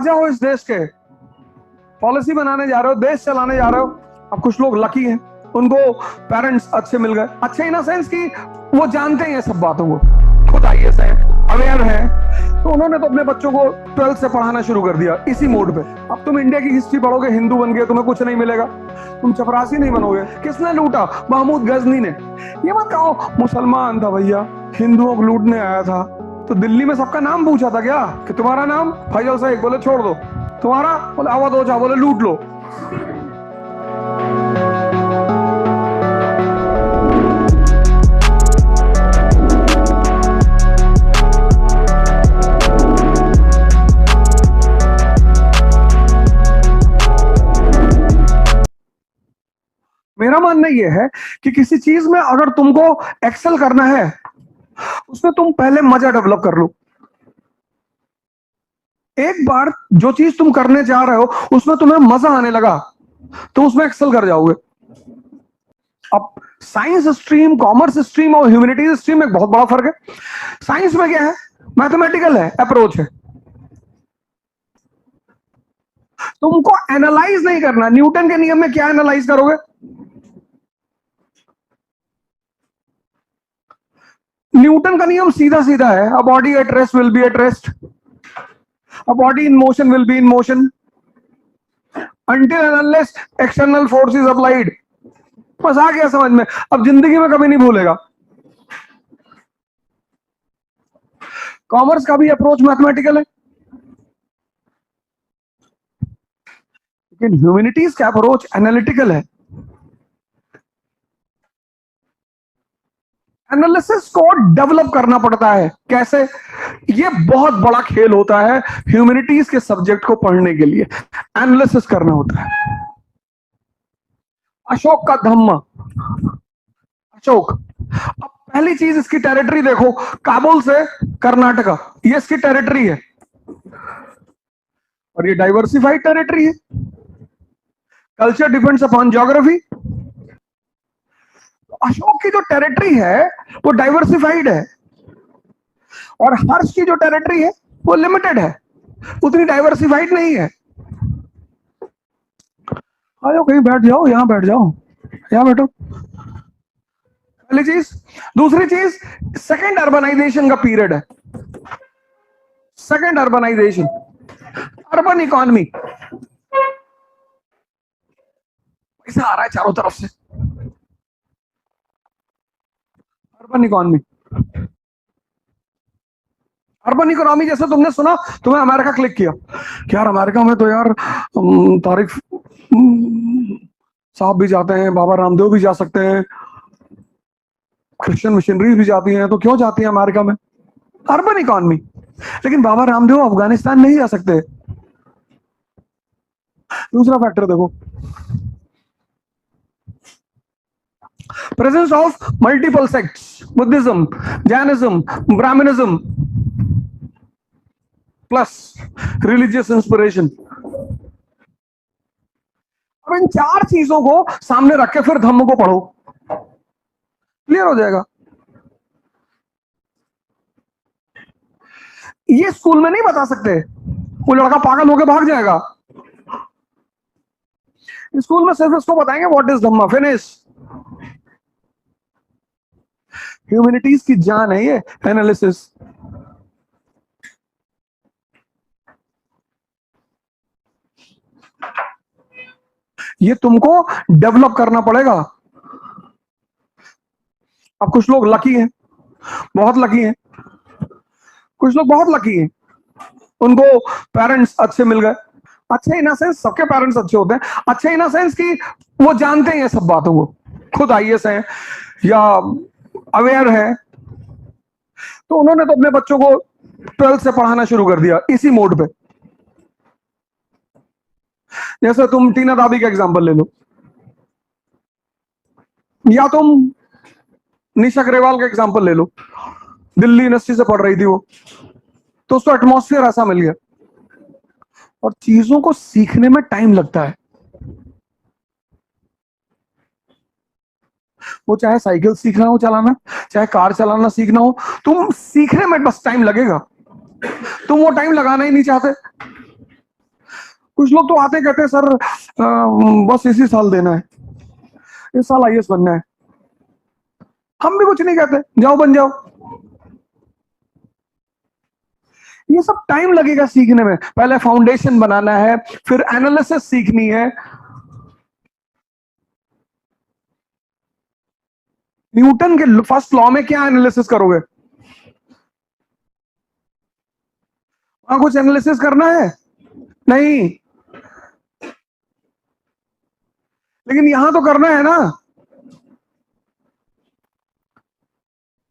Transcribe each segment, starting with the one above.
राजा हो इस देश के, पॉलिसी बनाने जा रहे हो, देश चलाने जा रहे हो। अब कुछ लोग लकी हैं, उनको पेरेंट्स अच्छे मिल गए, अच्छे इन सेंस कि वो जानते हैं ये सब बातों को, खुद आईएएस है, अवेयर है, तो उन्होंने तो अपने बच्चों को 12th से पढ़ाना शुरू कर दिया इसी मोड पे। अब तुम इंडिया की हिस्ट्री पढ़ोगे, हिंदू बन गए, तुम्हें कुछ नहीं मिलेगा, तुम चपरासी नहीं बनोगे। किसने लूटा? महमूद गजनी ने। ये मत कहो मुसलमान था भैया, हिंदुओं को लूटने आया था। तो दिल्ली में सबका नाम पूछा था क्या कि तुम्हारा नाम? फैजल शेख, बोले छोड़ दो। तुम्हारा? बोले अवध ओझा, बोले लूट लो। मेरा मानना यह है कि किसी चीज में अगर तुमको एक्सेल करना है, उसमें तुम पहले मजा डेवलप कर लो। एक बार जो चीज तुम करने जा रहे हो उसमें तुम्हें मजा आने लगा तो उसमें एक्सेल कर जाओगे। अब साइंस स्ट्रीम, कॉमर्स स्ट्रीम और ह्यूमैनिटीज स्ट्रीम में बहुत बड़ा फर्क है। साइंस में क्या है? मैथमेटिकल है, अप्रोच है। तुमको एनालाइज नहीं करना। न्यूटन के नियम में क्या एनालाइज करोगे? न्यूटन का नियम सीधा सीधा है, a body at rest will be at rest, a body in motion will be in motion until and unless external force is applied। बस आ गया समझ में, अब जिंदगी में कभी नहीं भूलेगा। कॉमर्स का भी अप्रोच मैथमेटिकल है, लेकिन ह्यूमैनिटीज का अप्रोच एनालिटिकल है। एनालिसिस को डेवलप करना पड़ता है। कैसे? ये बहुत बड़ा खेल होता है ह्यूमैनिटीज के सब्जेक्ट को पढ़ने के लिए, एनालिसिस करना होता है। अशोक का धम्मा, अशोक, अब पहली चीज इसकी टेरिटरी देखो, काबुल से कर्नाटका, ये इसकी टेरिटरी है और ये डाइवर्सिफाइड टेरिटरी है। Culture depends upon geography. Ashok की जो टेरिटरी है वो डाइवर्सिफाइड है और हर्ष की जो टेरिटरी है वो लिमिटेड है, उतनी डाइवर्सिफाइड नहीं है। आ जाओ, कहीं बैठ जाओ, यहां बैठ जाओ, यहां बैठो। पहली चीज। दूसरी चीज, सेकेंड अर्बनाइजेशन का पीरियड है। सेकेंड अर्बनाइजेशन, अर्बन इकोनॉमी, पैसा आ रहा है चारों तरफ से। अर्बन इकोनॉमी, अर्बन इकोनॉमी जैसे तुमने सुना, तुम्हें अमेरिका क्लिक किया कि यार अमेरिका में तो यार तारिक साहब भी जाते हैं, बाबा रामदेव भी जा सकते हैं, क्रिश्चियन मिशनरीज भी जाती हैं, तो क्यों जाती हैं अमेरिका में? Urban economy. लेकिन बाबा रामदेव अफगानिस्तान नहीं जा सकते। दूसरा फैक्टर देखो, presence of multiple sects, Buddhism, Jainism, Brahmanism plus religious inspiration. अब इन चार चीजों को सामने रख के फिर धम्म को पढ़ो, क्लियर हो जाएगा। ये स्कूल में नहीं बता सकते, वो लड़का पागल होकर भाग जाएगा। स्कूल में सिर्फ इसको बताएंगे what is Dhamma, finish. Humanities की जान है ये एनालिसिस। ये तुमको डेवलप करना पड़ेगा। अब कुछ लोग लकी हैं, बहुत लकी हैं, कुछ लोग बहुत लकी हैं, उनको पेरेंट्स अच्छे मिल गए। अच्छे इन सेंस, सबके पेरेंट्स अच्छे होते हैं, अच्छे इन सेंस कि वो जानते हैं ये सब बातों को, खुद आईएएस हैं या अवेयर है, तो उन्होंने तो अपने बच्चों को 12th से पढ़ाना शुरू कर दिया इसी मोड पे। जैसे तुम टीना दाबी का एग्जांपल ले लो, या तुम निशा अग्रवाल का एग्जांपल ले लो, दिल्ली यूनिवर्सिटी से पढ़ रही थी वो, तो उसको एटमॉस्फेयर ऐसा मिल गया। और चीजों को सीखने में टाइम लगता है। वो चाहे साइकिल सीखना हो चलाना, चाहे कार चलाना सीखना हो, तुम सीखने में बस टाइम लगेगा। तुम वो टाइम लगाना ही नहीं चाहते, कुछ लोग तो आते कहते हैं सर बस इसी साल देना है, इस साल आईएएस बनना है। हम भी कुछ नहीं कहते, जाओ बन जाओ। ये सब टाइम लगेगा सीखने में, पहले फाउंडेशन बनाना है, फिर एनालिसिस सीखनी है। न्यूटन के फर्स्ट लॉ में क्या एनालिसिस करोगे? वहां कुछ एनालिसिस करना है नहीं, लेकिन यहां तो करना है ना।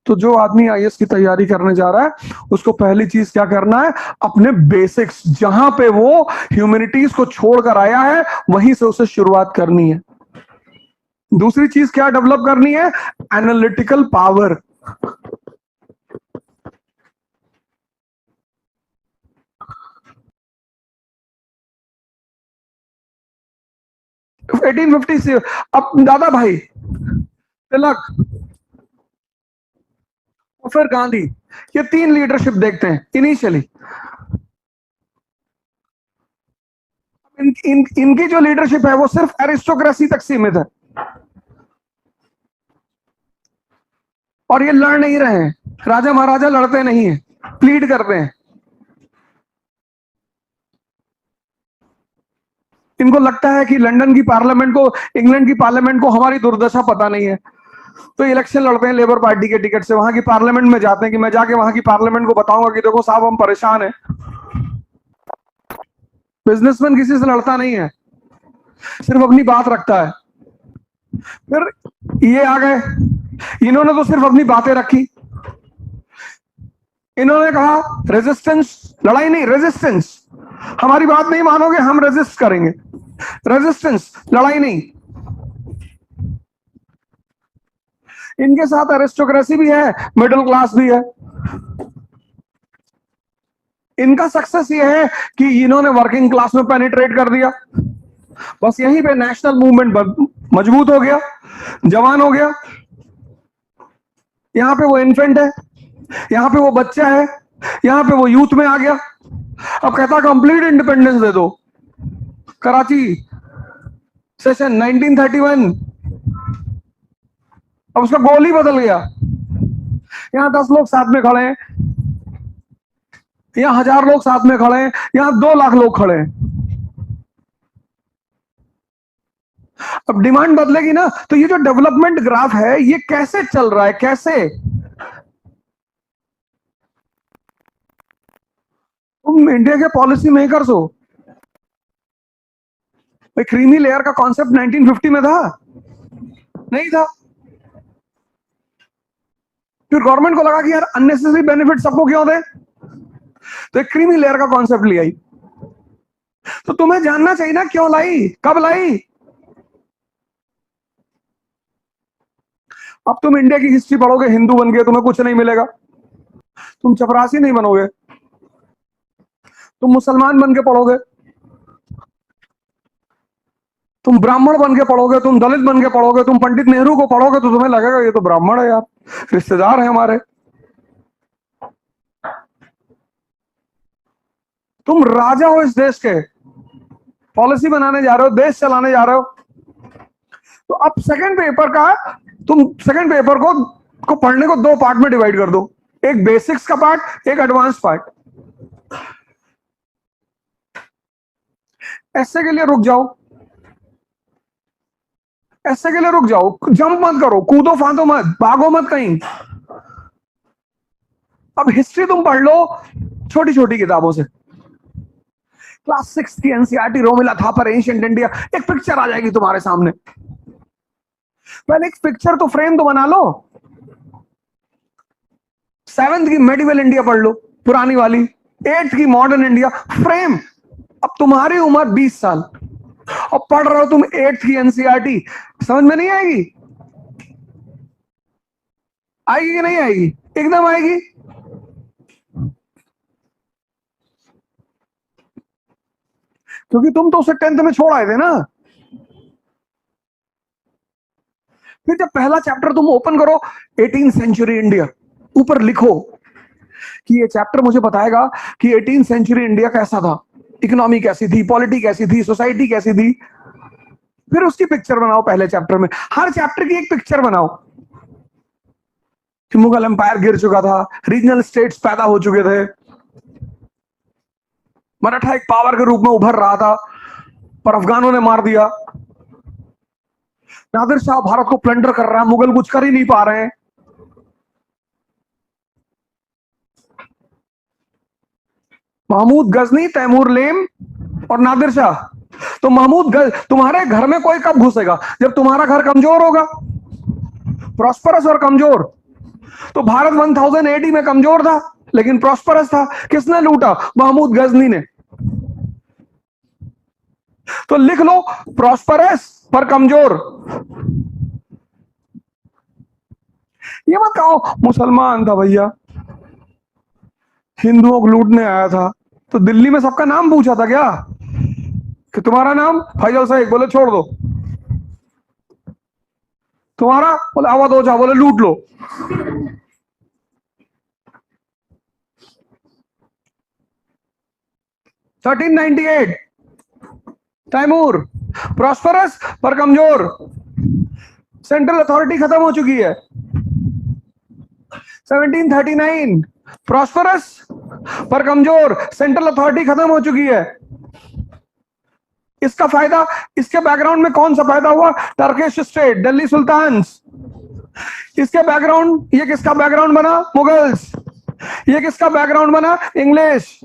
तो जो आदमी आईएएस की तैयारी करने जा रहा है उसको पहली चीज क्या करना है? अपने बेसिक्स, जहां पे वो ह्यूमैनिटीज को छोड़कर आया है वहीं से उसे शुरुआत करनी है। दूसरी चीज क्या डेवलप करनी है? Analytical power. एटीन फिफ्टी से अब दादा भाई, तिलक और फिर गांधी, ये तीन लीडरशिप देखते हैं इनिशियली। इनकी जो लीडरशिप है वो सिर्फ एरिस्टोक्रेसी तक सीमित है, और ये लड़ नहीं रहे हैं, राजा महाराजा लड़ते नहीं है, प्लीड करते हैं। इनको लगता है कि लंदन की पार्लियामेंट को, इंग्लैंड की पार्लियामेंट को हमारी दुर्दशा पता नहीं है, तो इलेक्शन लड़ते हैं लेबर पार्टी के टिकट से, वहां की पार्लियामेंट में जाते हैं कि मैं जाके वहां की पार्लियामेंट को बताऊंगा कि देखो साहब हम परेशान हैं। बिजनेसमैन किसी से लड़ता नहीं है, सिर्फ अपनी बात रखता है। फिर ये आ गए, इन्होंने तो सिर्फ अपनी बातें रखी। इन्होंने कहा रेजिस्टेंस, लड़ाई नहीं, रेजिस्टेंस, हमारी बात नहीं मानोगे हम रेजिस्ट करेंगे। रेजिस्टेंस, लड़ाई नहीं। इनके साथ एरिस्टोक्रेसी भी है, मिडिल क्लास भी है। इनका सक्सेस ये है कि इन्होंने वर्किंग क्लास में पेनिट्रेट कर दिया, बस यहीं पे नेशनल मूवमेंट मजबूत हो गया, जवान हो गया। यहां पे वो इन्फेंट है, यहां पे वो बच्चा है, यहां पे वो यूथ में आ गया। अब कहता कंप्लीट इंडिपेंडेंस दे दो। कराची सेशन 1931, अब उसका गोल ही बदल गया। यहां 10 लोग साथ में खड़े हैं, यहां 1000 लोग साथ में खड़े हैं, यहां 2 लाख लोग खड़े हैं। अब डिमांड बदलेगी ना, तो ये जो डेवलपमेंट ग्राफ है ये कैसे चल रहा है, कैसे? तुम इंडिया के पॉलिसी मेकर्स हो। भाई क्रीमी लेयर का कॉन्सेप्ट 1950 में था? नहीं था। फिर गवर्नमेंट को लगा कि यार अननेसेसरी बेनिफिट सबको क्यों दे, तो एक क्रीमी लेयर का कॉन्सेप्ट ले आई। तो तुम्हें जानना चाहिए ना क्यों लाई, कब लाई। अब तुम इंडिया की हिस्ट्री पढ़ोगे, हिंदू बन गए, तुम्हें कुछ नहीं मिलेगा। तुम चपरासी नहीं बनोगे, तुम मुसलमान बन के पढ़ोगे, तुम ब्राह्मण बन के पढ़ोगे, तुम दलित बन के पढ़ोगे, तुम पंडित नेहरू को पढ़ोगे तो तुम्हें लगेगा ये तो ब्राह्मण है यार, रिश्तेदार है हमारे। तुम राजा हो इस देश के, पॉलिसी बनाने जा रहे हो, देश चलाने जा रहे हो। तो अब सेकंड पेपर का, तुम सेकंड पेपर को पढ़ने को 2 पार्ट में डिवाइड कर दो, एक बेसिक्स का पार्ट, एक एडवांस पार्ट। ऐसे के लिए रुक जाओ, ऐसे के लिए रुक जाओ, जंप मत करो, कूदो फांदो मत, भागो मत कहीं। अब हिस्ट्री तुम पढ़ लो छोटी छोटी किताबों से, क्लास 6 की NCERT Romila Thapar ancient India, एक पिक्चर आ जाएगी तुम्हारे सामने। पहले एक पिक्चर तो फ्रेम तो बना लो। 7th की मेडिवल इंडिया पढ़ लो, पुरानी वाली। 8th की मॉडर्न इंडिया, फ्रेम। अब तुम्हारी उम्र 20 साल और पढ़ रहे हो तुम 8th की एनसीईआरटी, समझ में नहीं आएगी? आएगी कि नहीं आएगी? एकदम आएगी। क्योंकि तुम तो उसे 10th में छोड़ आए थे ना। फिर जब पहला चैप्टर तुम ओपन करो, 18th सेंचुरी इंडिया, ऊपर लिखो कि ये चैप्टर मुझे बताएगा कि 18th सेंचुरी इंडिया कैसा था, इकोनॉमी कैसी थी, पॉलिटी कैसी थी, सोसाइटी कैसी थी, फिर उसकी पिक्चर बनाओ पहले चैप्टर में। हर चैप्टर की एक पिक्चर बनाओ कि मुगल एम्पायर गिर चुका था, रीजनल स्टेट्स पैदा हो चुके थे, मराठा एक पावर के रूप में उभर रहा था पर अफगानों ने मार दिया, नादिर शाह भारत को प्लंडर कर रहा है, मुगल कुछ कर ही नहीं पा रहे हैं। महमूद गजनी, तैमूर लेम और नादिर शाह। तो तुम्हारे घर में कोई कब घुसेगा? जब तुम्हारा घर कमजोर होगा, प्रॉस्परस और कमजोर। तो भारत 1000 AD में कमजोर था लेकिन प्रॉस्परस था। किसने लूटा? महमूद गजनी ने। तो लिख लो प्रॉस्परस पर कमजोर। ये मत कहो मुसलमान था भैया, हिंदुओं को लूटने आया था। तो दिल्ली में सबका नाम पूछा था क्या कि तुम्हारा नाम? फैजल शेख, बोले छोड़ दो। तुम्हारा? बोले अवध ओझा, बोले लूट लो। (1398) तैमूर, प्रॉस्परस पर कमजोर, सेंट्रल अथॉरिटी खत्म हो चुकी है। 1739 प्रॉस्परस पर कमजोर, सेंट्रल अथॉरिटी खत्म हो चुकी है। इसका फायदा, इसके बैकग्राउंड में कौन सा फायदा हुआ? Turkish state, Delhi sultans. इसके बैकग्राउंड, ये किसका बैकग्राउंड बना? मुगल्स। ये किसका बैकग्राउंड बना? इंग्लिश।